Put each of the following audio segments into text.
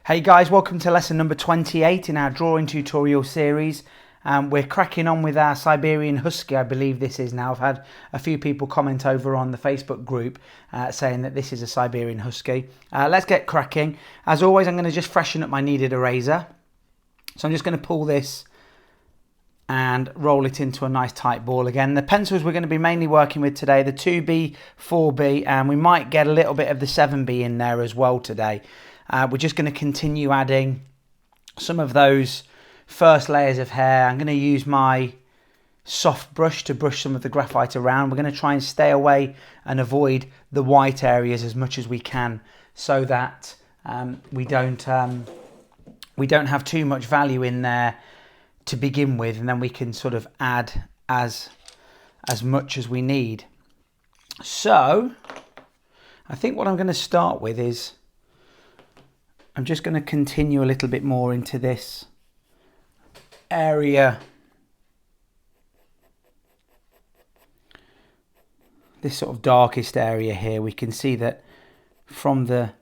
Hey guys, welcome to lesson number 28 in our drawing tutorial series. We're cracking on with our Siberian Husky, I believe this is now. I've had a few people comment over on the Facebook group saying that this is a Siberian Husky. Let's get cracking. As always, I'm going to just freshen up my kneaded eraser. So I'm just going to pull this and roll it into a nice tight ball again. The pencils we're going to be mainly working with today, the 2B, 4B, and we might get a little bit of the 7B in there as well today. We're just going to continue adding some of those first layers of hair. I'm going to use my soft brush to brush some of the graphite around. We're going to try and stay away and avoid the white areas as much as we can, so that we don't have too much value in there to begin with, and then we can sort of add as much as we need. So I think what I'm going to start with is I'm just going to continue a little bit more into this area, this sort of darkest area here. We can see that from the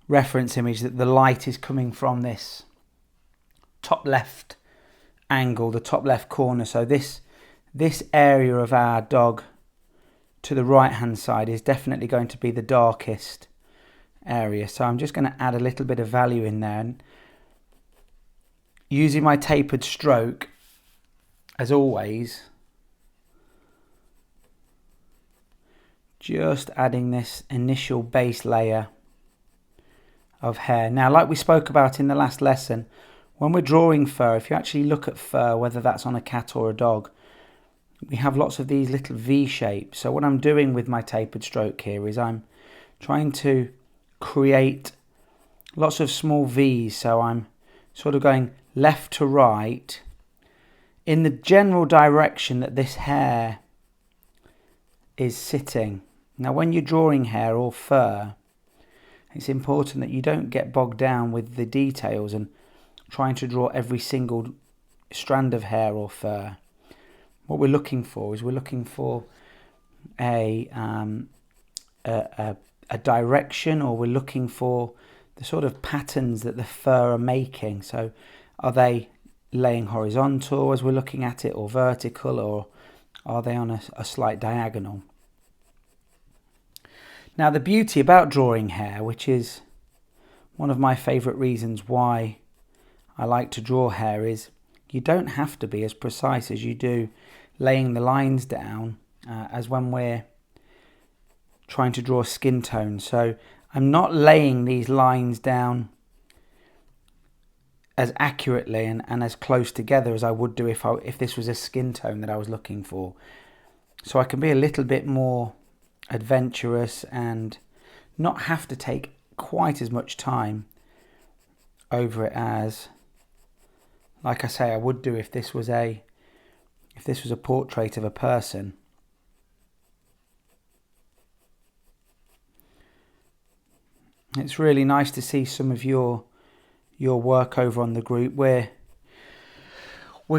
reference image that the light is coming from this top left angle, the top left corner. So this area of our dog to the right hand side is definitely going to be the darkest area. So I'm just going to add a little bit of value in there, and using my tapered stroke as always, just adding this initial base layer of hair. Now, like we spoke about in the last lesson, when we're drawing fur, if you actually look at fur, whether that's on a cat or a dog, we have lots of these little V shapes. So what I'm doing with my tapered stroke here is I'm trying to create lots of small V's. So I'm sort of going left to right in the general direction that this hair is sitting. Now, when you're drawing hair or fur, it's important that you don't get bogged down with the details and trying to draw every single strand of hair or fur. What we're looking for is a direction, or we're looking for the sort of patterns that the fur are making. So are they laying horizontal as we're looking at it, or vertical, or are they on a slight diagonal? Now, the beauty about drawing hair, which is one of my favourite reasons why I like to draw hair, is you don't have to be as precise as you do laying the lines down as when we're trying to draw skin tone. So I'm not laying these lines down as accurately and as close together as I would do if this was a skin tone that I was looking for. So I can be a little bit more adventurous and not have to take quite as much time over it as, like I say, I would do if this was a portrait of a person. It's really nice to see some of your work over on the group. We're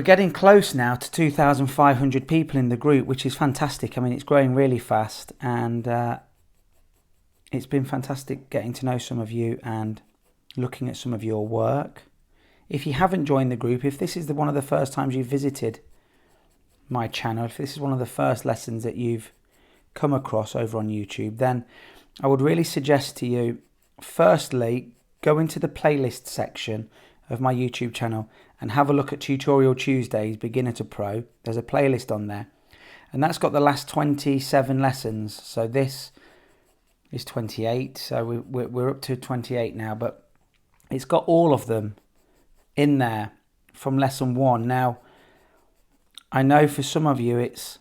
getting close now to 2,500 people in the group, which is fantastic. I mean, it's growing really fast, and it's been fantastic getting to know some of you and looking at some of your work. If you haven't joined the group, if this is one of the first times you've visited my channel, if this is one of the first lessons that you've come across over on YouTube, then I would really suggest to you, firstly, go into the playlist section of my YouTube channel and have a look at Tutorial Tuesdays, Beginner to Pro. There's a playlist on there, and that's got the last 27 lessons. So this is 28, so we're up to 28 now, but it's got all of them in there from lesson 1. Now, I know for some of you it's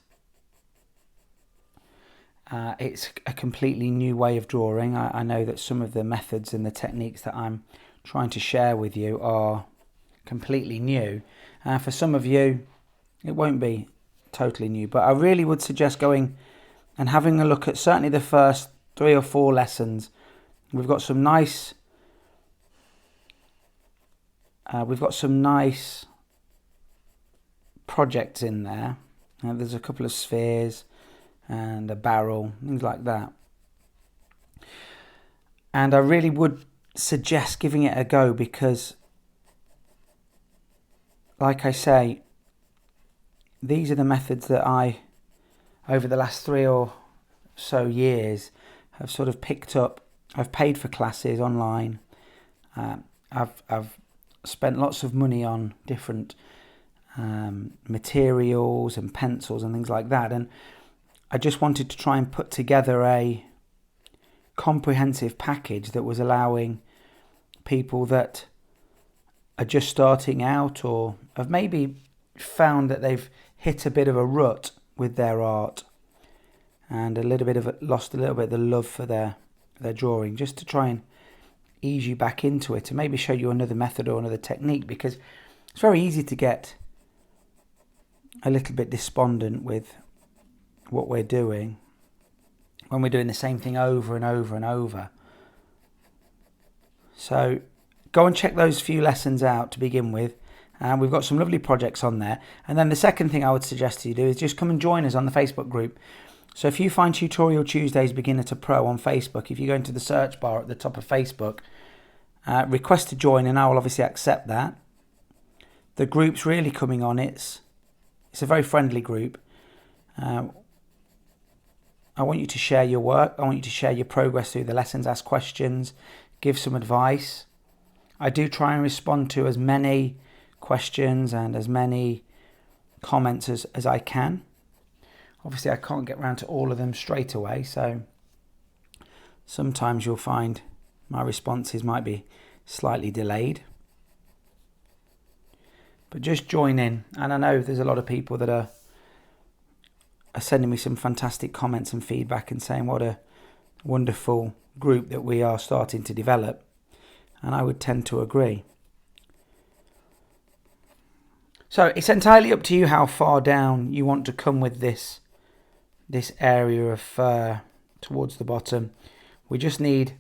a completely new way of drawing. I know that some of the methods and the techniques that I'm trying to share with you are completely new. For some of you, it won't be totally new, but I really would suggest going and having a look at certainly the first 3 or 4 lessons. We've got some nice projects in there. There's a couple of spheres and a barrel, things like that. And I really would suggest giving it a go, because like I say, these are the methods that I, over the last 3 or so years, have sort of picked up. I've paid for classes online. I've spent lots of money on different materials and pencils and things like that, and I just wanted to try and put together a comprehensive package that was allowing people that are just starting out, or have maybe found that they've hit a bit of a rut with their art and lost a little bit of the love for their drawing, just to try and ease you back into it and maybe show you another method or another technique, because it's very easy to get a little bit despondent with what we're doing when we're doing the same thing over and over and over. So go and check those few lessons out to begin with. We've got some lovely projects on there. And then the second thing I would suggest you do is just come and join us on the Facebook group. So if you find Tutorial Tuesdays Beginner to Pro on Facebook, if you go into the search bar at the top of Facebook, request to join, and I will obviously accept that. The group's really coming on. It's a very friendly group. I want you to share your work. I want you to share your progress through the lessons, ask questions, give some advice. I do try and respond to as many questions and as many comments as I can. Obviously, I can't get around to all of them straight away, so sometimes you'll find my responses might be slightly delayed. But just join in, and I know there's a lot of people that are sending me some fantastic comments and feedback and saying what a wonderful group that we are starting to develop, and I would tend to agree. So it's entirely up to you how far down you want to come with this area of fur towards the bottom. We just need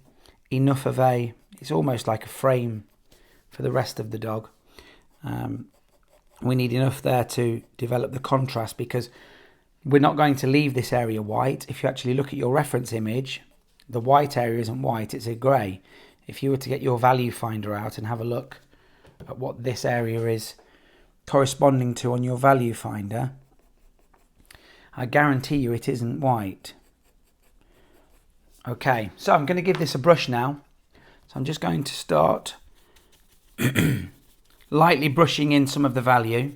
enough of it's almost like a frame for the rest of the dog. We need enough there to develop the contrast, because we're not going to leave this area white. If you actually look at your reference image, the white area isn't white, it's a grey. If you were to get your value finder out and have a look at what this area is corresponding to on your value finder, I guarantee you it isn't white. Okay, so I'm going to give this a brush now. So I'm just going to start lightly brushing in some of the value,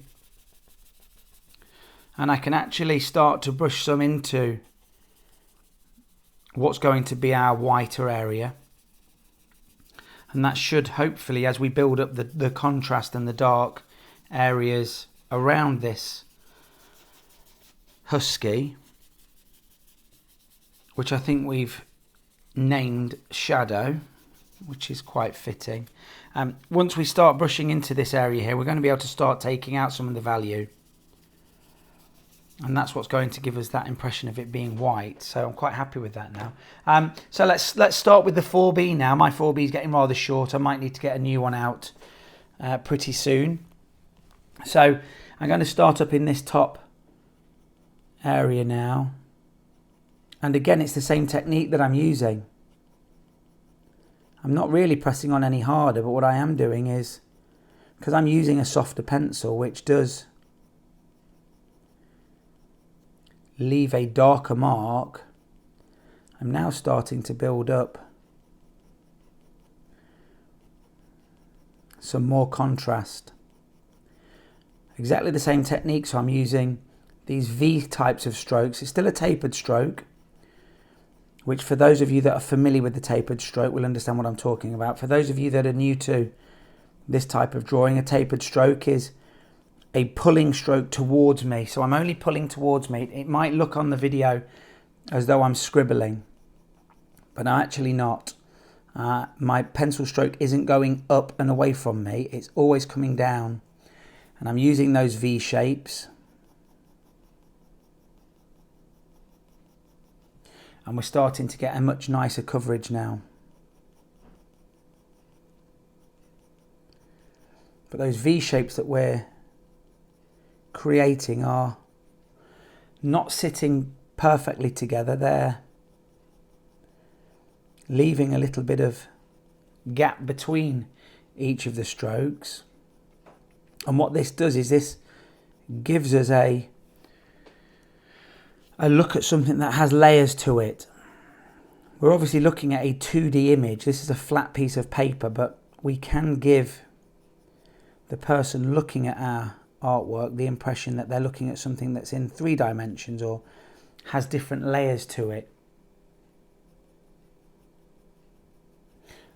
and I can actually start to brush some into what's going to be our whiter area, and that should hopefully, as we build up the contrast and the dark areas around this husky, which I think we've named Shadow, which is quite fitting. Once we start brushing into this area here, we're going to be able to start taking out some of the value, and that's what's going to give us that impression of it being white. So I'm quite happy with that now. So let's start with the 4B now. My 4B is getting rather short. I might need to get a new one out pretty soon. So I'm going to start up in this top area now, and again it's the same technique that I'm using. I'm not really pressing on any harder, but what I am doing is, because I'm using a softer pencil which does leave a darker mark, I'm now starting to build up some more contrast. Exactly the same technique, so I'm using these V types of strokes. It's still a tapered stroke, which for those of you that are familiar with the tapered stroke will understand what I'm talking about. For those of you that are new to this type of drawing, a tapered stroke is a pulling stroke towards me. So I'm only pulling towards me. It might look on the video as though I'm scribbling, but I'm actually not. My pencil stroke isn't going up and away from me. It's always coming down. And I'm using those V shapes. And we're starting to get a much nicer coverage now. But those V shapes that we're creating are not sitting perfectly together. They're leaving a little bit of gap between each of the strokes. And what this does is this gives us a look at something that has layers to it. We're obviously looking at a 2D image. This is a flat piece of paper, but we can give the person looking at our artwork the impression that they're looking at something that's in 3 dimensions or has different layers to it.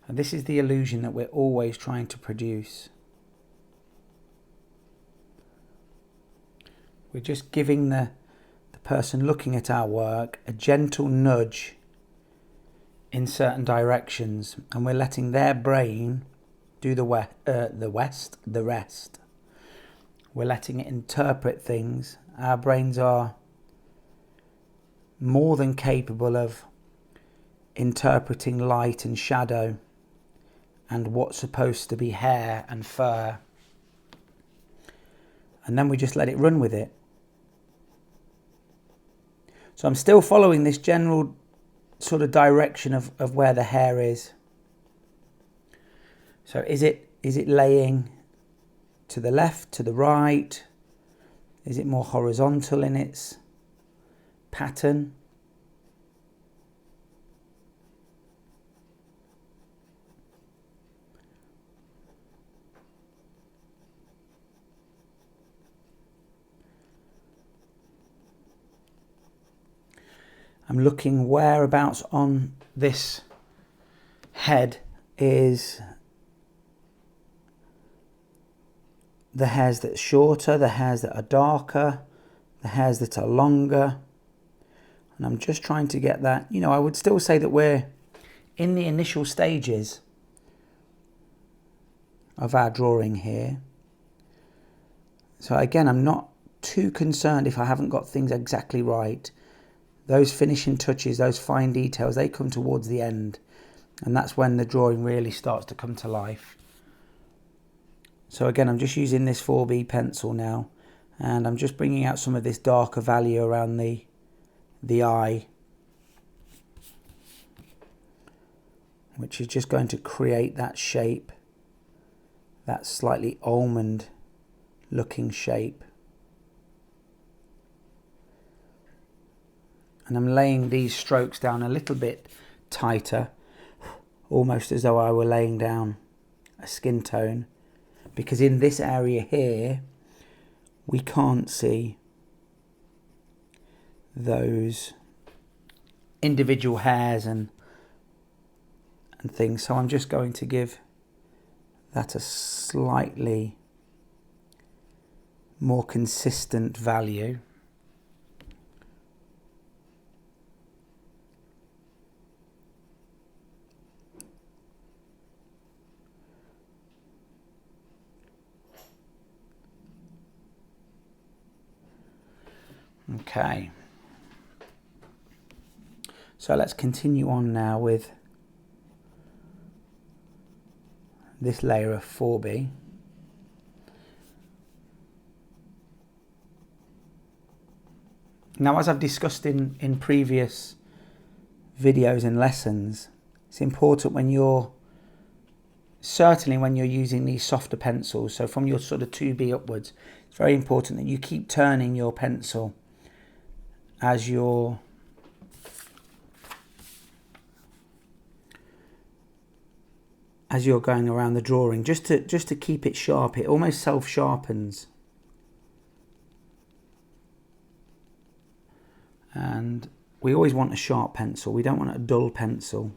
And this is the illusion that we're always trying to produce. We're just giving the person looking at our work a gentle nudge in certain directions, and we're letting their brain do the rest. We're letting it interpret things. Our brains are more than capable of interpreting light and shadow and what's supposed to be hair and fur, and then we just let it run with it. So I'm still following this general sort of direction of where the hair is. So is it laying to the left, to the right? Is it more horizontal in its pattern? I'm looking whereabouts on this head is the hairs that are shorter, the hairs that are darker, the hairs that are longer. And I'm just trying to get that, I would still say that we're in the initial stages of our drawing here. So again, I'm not too concerned if I haven't got things exactly right. Those finishing touches, those fine details, they come towards the end, and that's when the drawing really starts to come to life. So again, I'm just using this 4B pencil now, and I'm just bringing out some of this darker value around the eye, which is just going to create that shape, that slightly almond looking shape. And I'm laying these strokes down a little bit tighter, almost as though I were laying down a skin tone, because in this area here we can't see those individual hairs and things. So I'm just going to give that a slightly more consistent value. Okay, so let's continue on now with this layer of 4B. Now, as I've discussed in previous videos and lessons, it's important certainly when you're using these softer pencils, so from your sort of 2B upwards, it's very important that you keep turning your pencil as you're going around the drawing, just to keep it sharp. It almost self-sharpens. And we always want a sharp pencil. We don't want a dull pencil,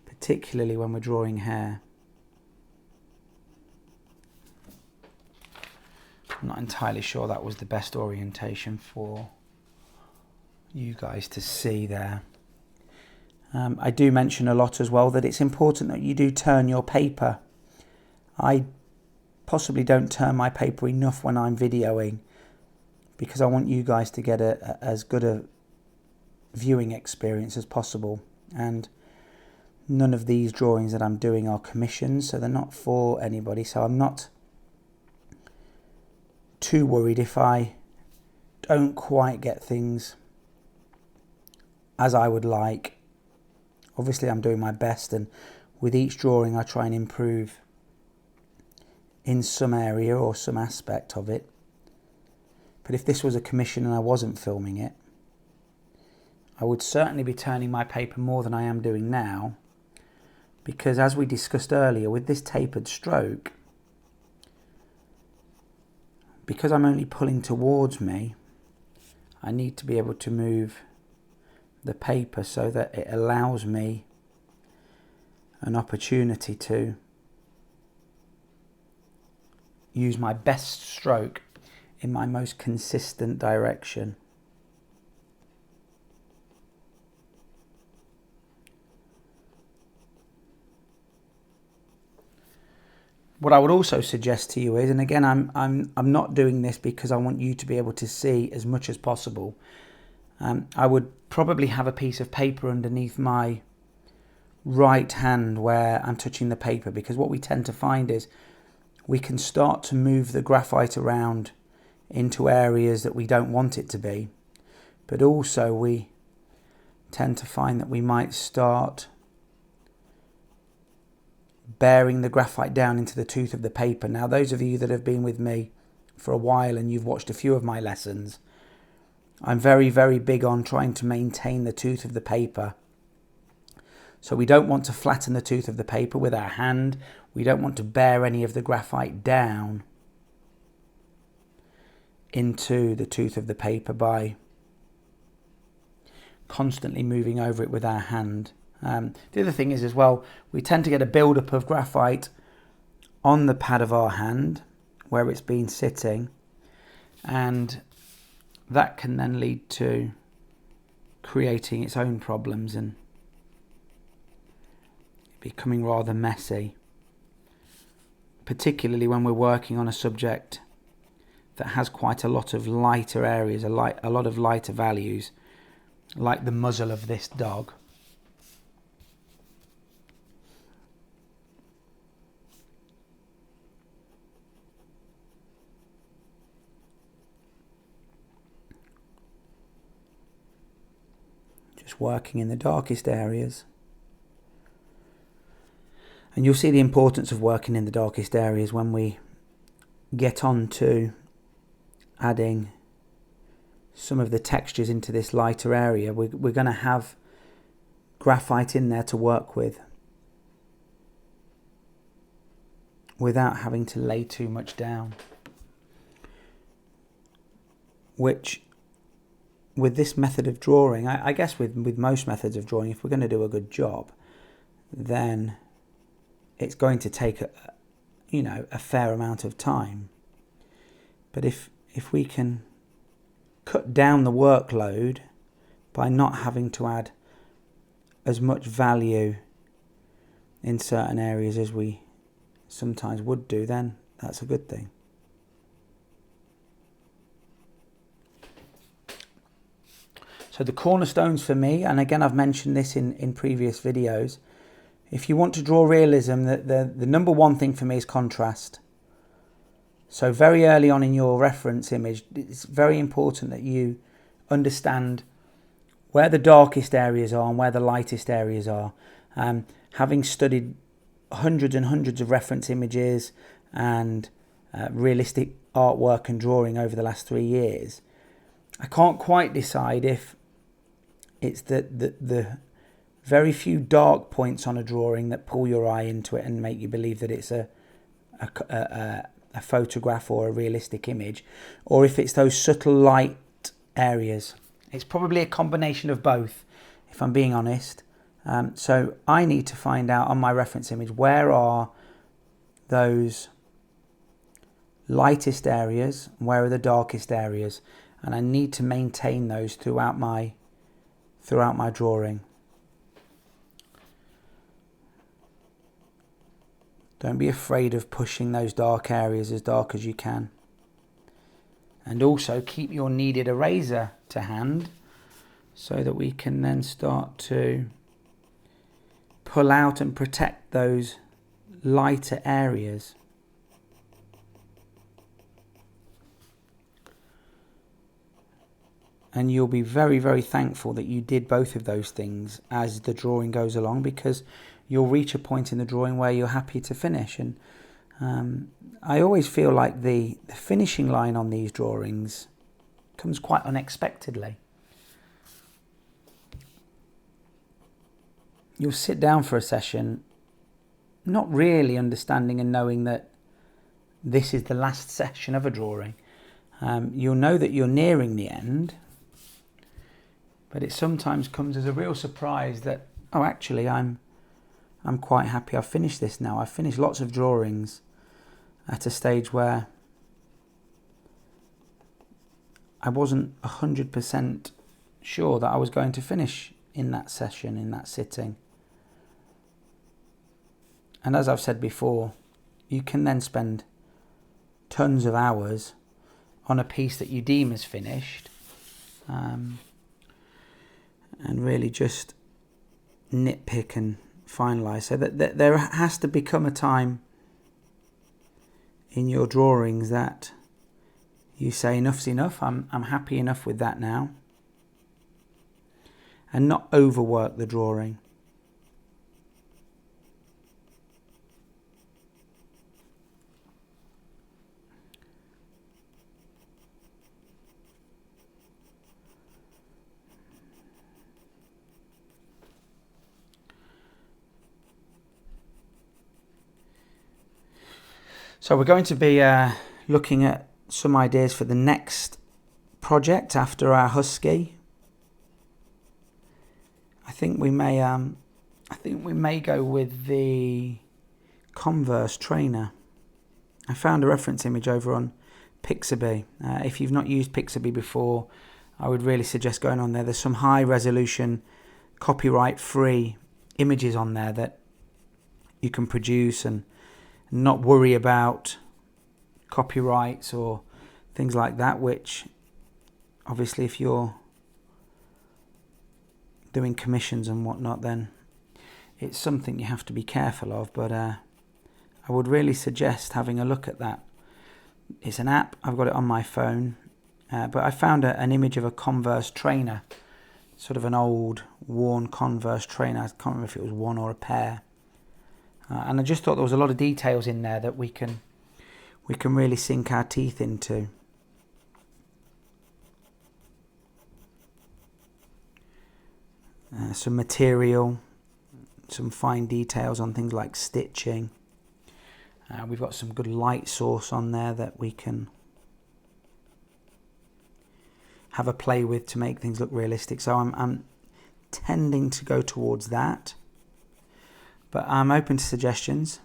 particularly when we're drawing hair. I'm not entirely sure that was the best orientation for you guys to see there. I do mention a lot as well that it's important that you do turn your paper. I possibly don't turn my paper enough when I'm videoing, because I want you guys to get as good a viewing experience as possible. And none of these drawings that I'm doing are commissions, so they're not for anybody. So I'm not too worried if I don't quite get things as I would like. Obviously I'm doing my best, and with each drawing I try and improve in some area or some aspect of it. But if this was a commission and I wasn't filming it, I would certainly be turning my paper more than I am doing now, because as we discussed earlier, with this tapered stroke, because I'm only pulling towards me, I need to be able to move the paper so that it allows me an opportunity to use my best stroke in my most consistent direction. What I would also suggest to you is, and again, I'm not doing this because I want you to be able to see as much as possible. I would probably have a piece of paper underneath my right hand where I'm touching the paper, because what we tend to find is we can start to move the graphite around into areas that we don't want it to be, but also we tend to find that we might start bearing the graphite down into the tooth of the paper. Now, those of you that have been with me for a while and you've watched a few of my lessons, I'm very, very big on trying to maintain the tooth of the paper. So we don't want to flatten the tooth of the paper with our hand. We don't want to bear any of the graphite down into the tooth of the paper by constantly moving over it with our hand. The other thing is as well, we tend to get a build-up of graphite on the pad of our hand where it's been sitting, and that can then lead to creating its own problems and becoming rather messy, particularly when we're working on a subject that has quite a lot of lighter areas, a lot of lighter values, like the muzzle of this dog. Just working in the darkest areas. And you'll see the importance of working in the darkest areas when we get on to adding some of the textures into this lighter area. We're going to have graphite in there to work with without having to lay too much down, which with this method of drawing, I guess with most methods of drawing, if we're going to do a good job, then it's going to take a fair amount of time. But if we can cut down the workload by not having to add as much value in certain areas as we sometimes would do, then that's a good thing. So the cornerstones for me, and again I've mentioned this in previous videos, if you want to draw realism, the number one thing for me is contrast. So very early on in your reference image, it's very important that you understand where the darkest areas are and where the lightest areas are. Having studied hundreds and hundreds of reference images and realistic artwork and drawing over the last 3 years, I can't quite decide if it's the very few dark points on a drawing that pull your eye into it and make you believe that it's a photograph or a realistic image, or if it's those subtle light areas. It's probably a combination of both, if I'm being honest. So I need to find out on my reference image, where are those lightest areas, where are the darkest areas, and I need to maintain those throughout my drawing. Don't be afraid of pushing those dark areas as dark as you can. And also keep your kneaded eraser to hand so that we can then start to pull out and protect those lighter areas. And you'll be very, very thankful that you did both of those things as the drawing goes along, because you'll reach a point in the drawing where you're happy to finish. And I always feel like the finishing line on these drawings comes quite unexpectedly. You'll sit down for a session not really understanding and knowing that this is the last session of a drawing. You'll know that you're nearing the end, but it sometimes comes as a real surprise that, oh, actually I'm quite happy I've finished this now. I've finished lots of drawings at a stage where I wasn't 100% sure that I was going to finish in that session, in that sitting. And as I've said before, you can then spend tons of hours on a piece that you deem as finished, and really just nitpick and finalise. So that there has to become a time in your drawings that you say enough's enough, I'm happy enough with that now, and not overwork the drawing. So we're going to be looking at some ideas for the next project after our Husky. I think we may go with the Converse trainer. I found a reference image over on Pixabay. If you've not used Pixabay before, I would really suggest going on there. There's some high resolution, copyright free images on there that you can produce and not worry about copyrights or things like that, which obviously if you're doing commissions and whatnot, then it's something you have to be careful of. But I would really suggest having a look at that. It's an app, I've got it on my phone, but I found an image of a Converse trainer, sort of an old worn Converse trainer. I can't remember if it was one or a pair. And I just thought there was a lot of details in there that we can really sink our teeth into. Some material, some fine details on things like stitching. We've got some good light source on there that we can have a play with to make things look realistic. So I'm tending to go towards that. But I'm open to suggestions.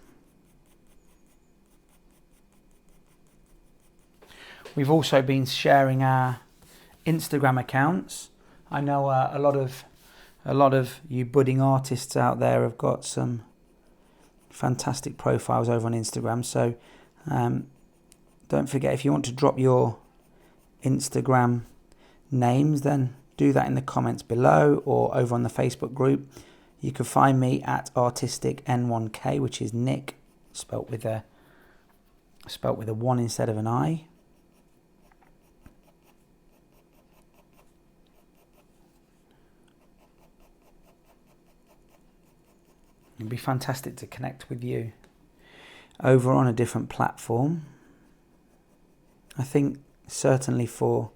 We've also been sharing our Instagram accounts. I know a lot of you budding artists out there have got some fantastic profiles over on Instagram. So don't forget, if you want to drop your Instagram names, then do that in the comments below or over on the Facebook group. You can find me at artisticn1k, which is Nick, spelt with a 1 instead of an I. It'd be fantastic to connect with you over on a different platform. I think certainly for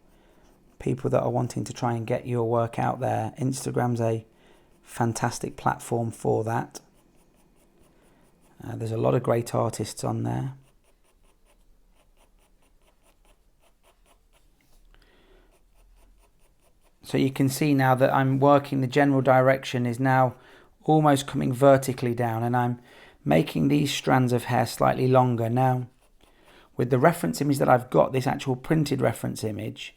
people that are wanting to try and get your work out there, Instagram's a fantastic platform for that. There's a lot of great artists on there. So you can see now that I'm working, the general direction is now almost coming vertically down, and I'm making these strands of hair slightly longer. Now, with the reference image that I've got, this actual printed reference image,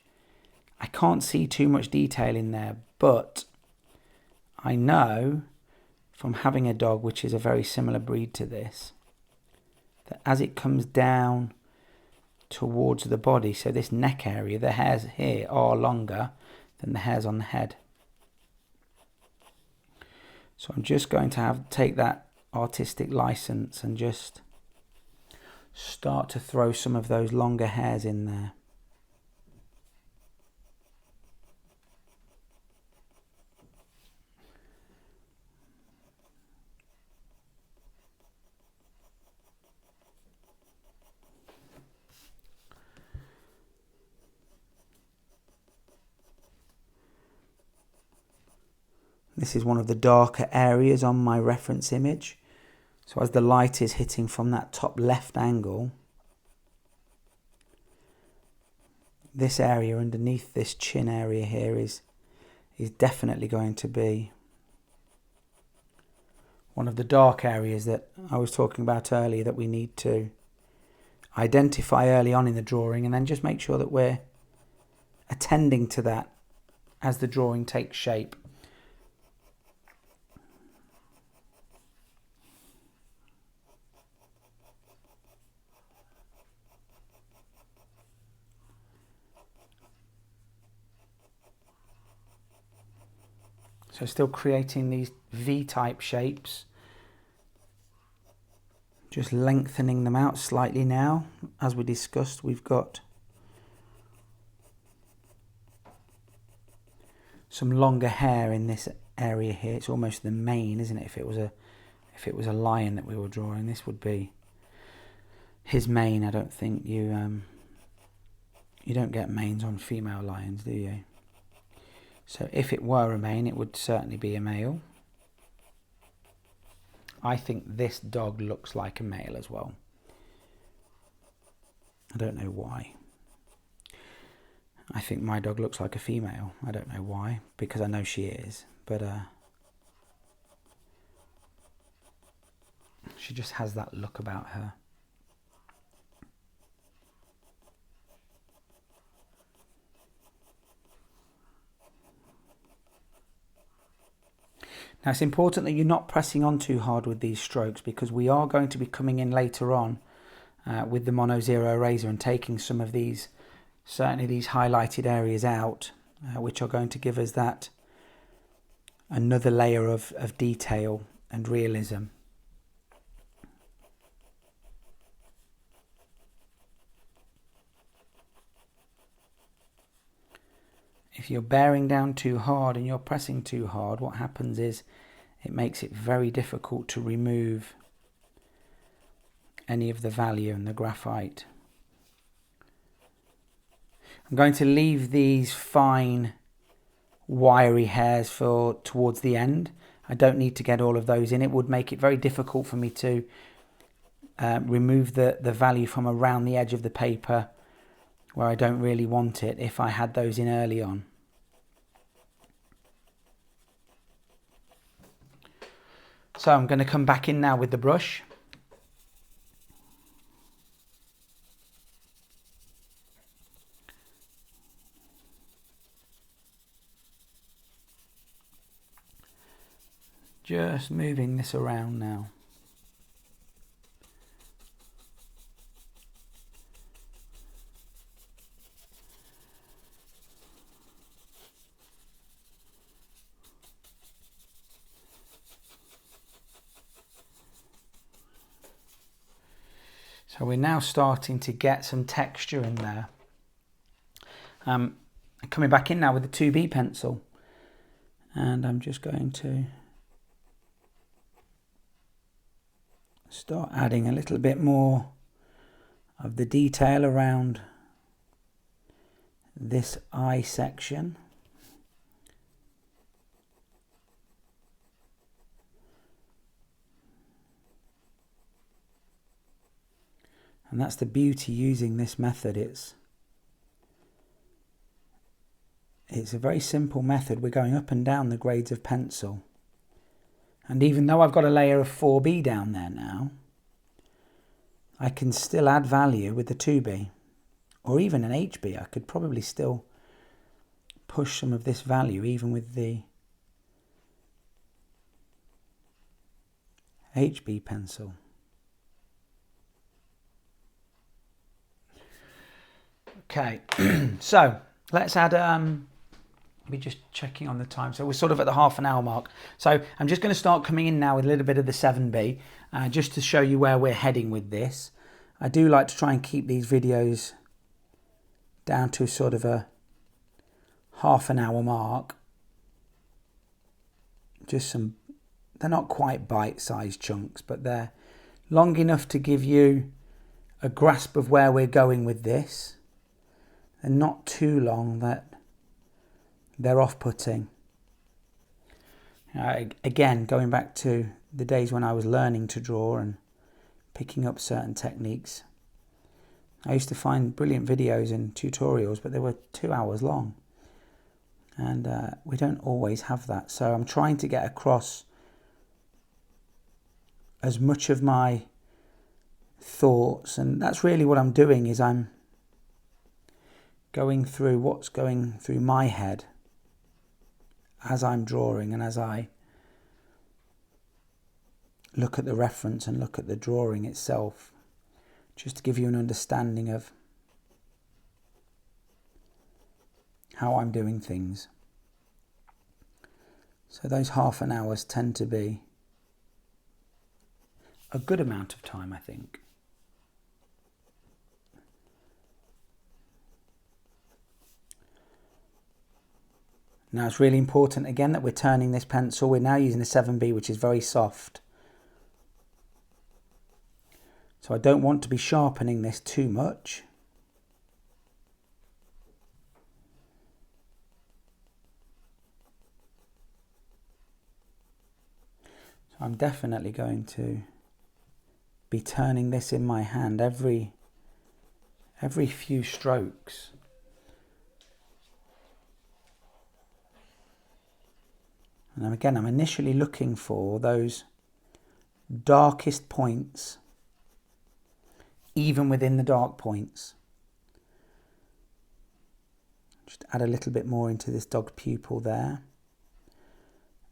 I can't see too much detail in there, but I know from having a dog which is a very similar breed to this, that as it comes down towards the body, so this neck area, the hairs here are longer than the hairs on the head. So I'm just going to take that artistic license and just start to throw some of those longer hairs in there. This is one of the darker areas on my reference image. So as the light is hitting from that top left angle, this area underneath this chin area here is definitely going to be one of the dark areas that I was talking about earlier, that we need to identify early on in the drawing, and then just make sure that we're attending to that as the drawing takes shape. So still creating these V-type shapes, just lengthening them out slightly now. As we discussed, we've got some longer hair in this area here. It's almost the mane, isn't it? If it was a lion that we were drawing, this would be his mane. I don't think you don't get manes on female lions, do you? So if it were a mane, it would certainly be a male. I think this dog looks like a male as well. I don't know why. I think my dog looks like a female. I don't know why, because I know she is, but she just has that look about her. Now it's important that you're not pressing on too hard with these strokes, because we are going to be coming in later on with the Mono Zero eraser and taking some of these, certainly these highlighted areas out, which are going to give us that another layer of detail and realism. If you're bearing down too hard and you're pressing too hard, what happens is it makes it very difficult to remove any of the value in the graphite. I'm going to leave these fine wiry hairs for towards the end. I don't need to get all of those in. It would make it very difficult for me to remove the value from around the edge of the paper where I don't really want it if I had those in early on. So I'm going to come back in now with the brush. Just moving this around now. So we're now starting to get some texture in there. I'm coming back in now with the 2B pencil, and I'm just going to start adding a little bit more of the detail around this eye section. And that's the beauty using this method. It's a very simple method. We're going up and down the grades of pencil. And even though I've got a layer of 4B down there now, I can still add value with the 2B. Or even an HB. I could probably still push some of this value even with the HB pencil. Okay, so let's add, we're just checking on the time, so we're sort of at the half an hour mark. So I'm just going to start coming in now with a little bit of the 7B, just to show you where we're heading with this. I do like to try and keep these videos down to sort of a half an hour mark. Just some, they're not quite bite-sized chunks, but they're long enough to give you a grasp of where we're going with this. And not too long that they're off-putting. Again, going back to the days when I was learning to draw and picking up certain techniques, I used to find brilliant videos and tutorials, but they were 2 hours long. And we don't always have that. So I'm trying to get across as much of my thoughts, and that's really what I'm doing, is I'm going through what's going through my head as I'm drawing and as I look at the reference and look at the drawing itself, just to give you an understanding of how I'm doing things. So those half an hours tend to be a good amount of time, I think. Now it's really important again that we're turning this pencil. We're now using the 7B, which is very soft. So I don't want to be sharpening this too much. So I'm definitely going to be turning this in my hand every few strokes. And again, I'm initially looking for those darkest points, even within the dark points. Just add a little bit more into this dog pupil there,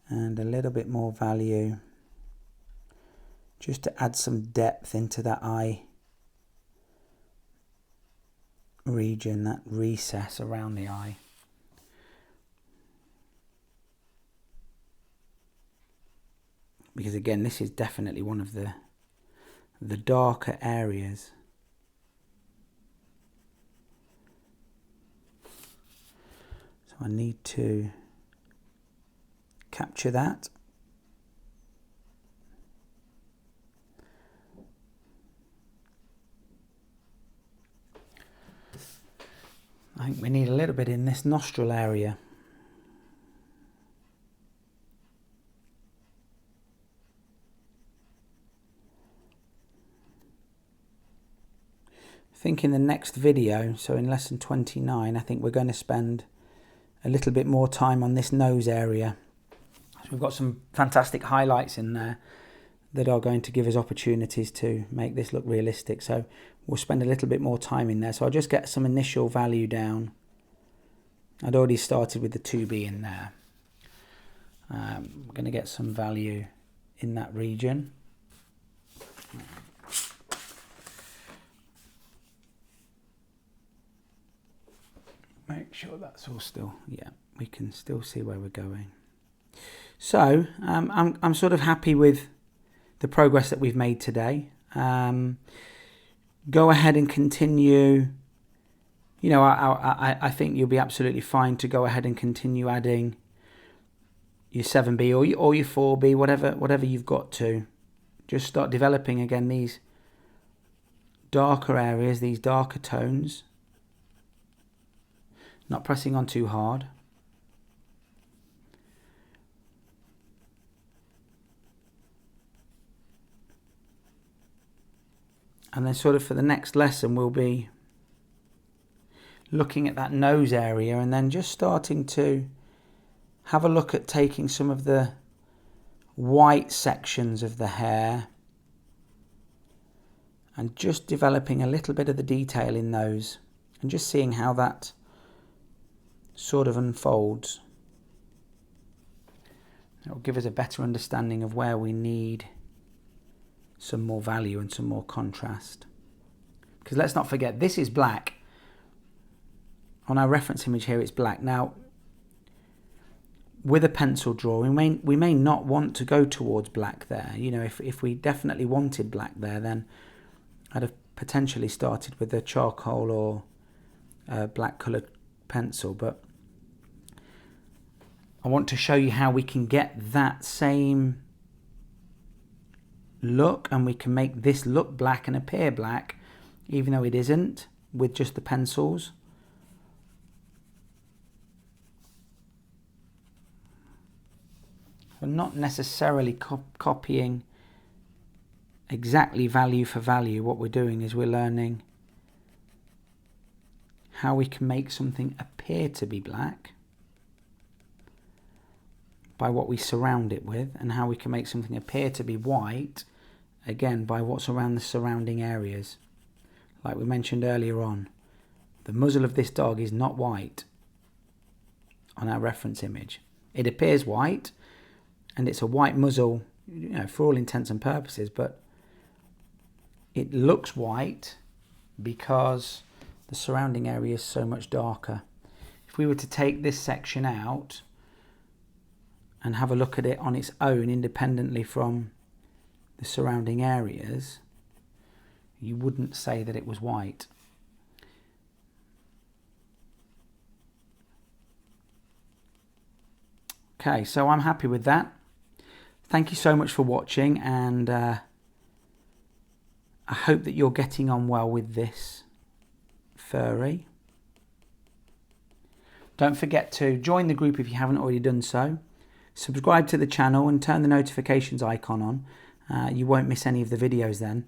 and a little bit more value, just to add some depth into that eye region, that recess around the eye. Because again, this is definitely one of the darker areas. So I need to capture that. I think we need a little bit in this nostril area. I think in the next video, so in lesson 29, I think we're going to spend a little bit more time on this nose area. So we've got some fantastic highlights in there that are going to give us opportunities to make this look realistic. So we'll spend a little bit more time in there. So I'll just get some initial value down. I'd already started with the 2B in there. We're going to get some value in that region. Make sure that's all still, yeah, we can still see where we're going. So I'm sort of happy with the progress that we've made today. Go ahead and continue. You know, I think you'll be absolutely fine to go ahead and continue adding your 7B or your 4B, whatever you've got to. Just start developing again these darker areas, these darker tones. Not pressing on too hard. And then sort of for the next lesson, we'll be looking at that nose area and then just starting to have a look at taking some of the white sections of the hair and just developing a little bit of the detail in those and just seeing how that sort of unfolds. It will give us a better understanding of where we need some more value and some more contrast. Because let's not forget, this is black. On our reference image here, it's black. Now, with a pencil drawing, we may not want to go towards black there. You know, if we definitely wanted black there, then I'd have potentially started with a charcoal or a black coloured pencil. But I want to show you how we can get that same look, and we can make this look black and appear black, even though it isn't, with just the pencils. We're not necessarily copying exactly value for value. What we're doing is we're learning how we can make something appear to be black by what we surround it with, and how we can make something appear to be white, again, by what's around the surrounding areas. Like we mentioned earlier on, the muzzle of this dog is not white on our reference image. It appears white, and it's a white muzzle, for all intents and purposes, but it looks white because the surrounding area is so much darker. If we were to take this section out and have a look at it on its own, independently from the surrounding areas, you wouldn't say that it was white. Okay, so I'm happy with that. Thank you so much for watching, and I hope that you're getting on well with this furry. Don't forget to join the group if you haven't already done so. Subscribe to the channel and turn the notifications icon on. You won't miss any of the videos then.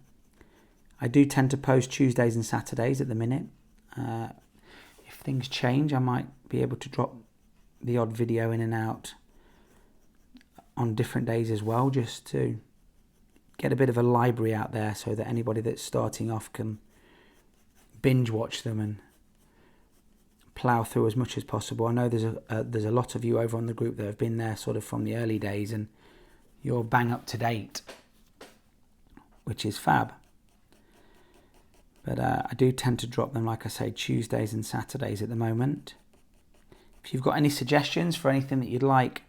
I do tend to post Tuesdays and Saturdays at the minute. If things change, I might be able to drop the odd video in and out on different days as well, just to get a bit of a library out there so that anybody that's starting off can binge watch them and plough through as much as possible. I know there's a lot of you over on the group that have been there sort of from the early days, and you're bang up to date, which is fab. But I do tend to drop them, like I say, Tuesdays and Saturdays at the moment. If you've got any suggestions for anything that you'd like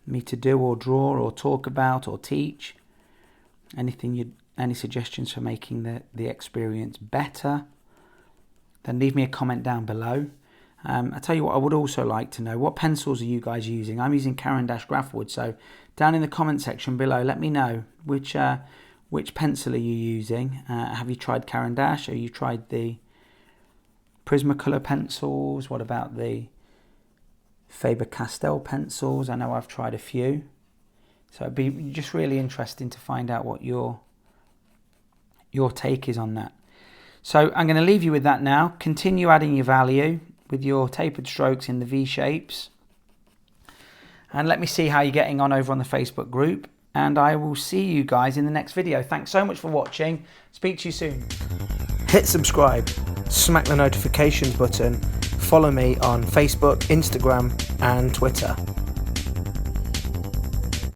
me to do or draw or talk about or teach, any suggestions for making the experience better, then leave me a comment down below. I tell you what, I would also like to know, what pencils are you guys using? I'm using Caran D'ache grafwood, so down in the comment section below, let me know which pencil are you using. Have you tried Caran D'ache? Have you tried the Prismacolor pencils? What about the Faber-Castell pencils? I know I've tried a few, so it'd be just really interesting to find out what your take is on that. So I'm going to leave you with that now. Continue adding your value with your tapered strokes in the V shapes, and let me see how you're getting on over on the Facebook group, and I will see you guys in the next video. Thanks so much for watching. Speak to you soon. Hit subscribe, smack the notifications button, follow me on Facebook, Instagram and Twitter.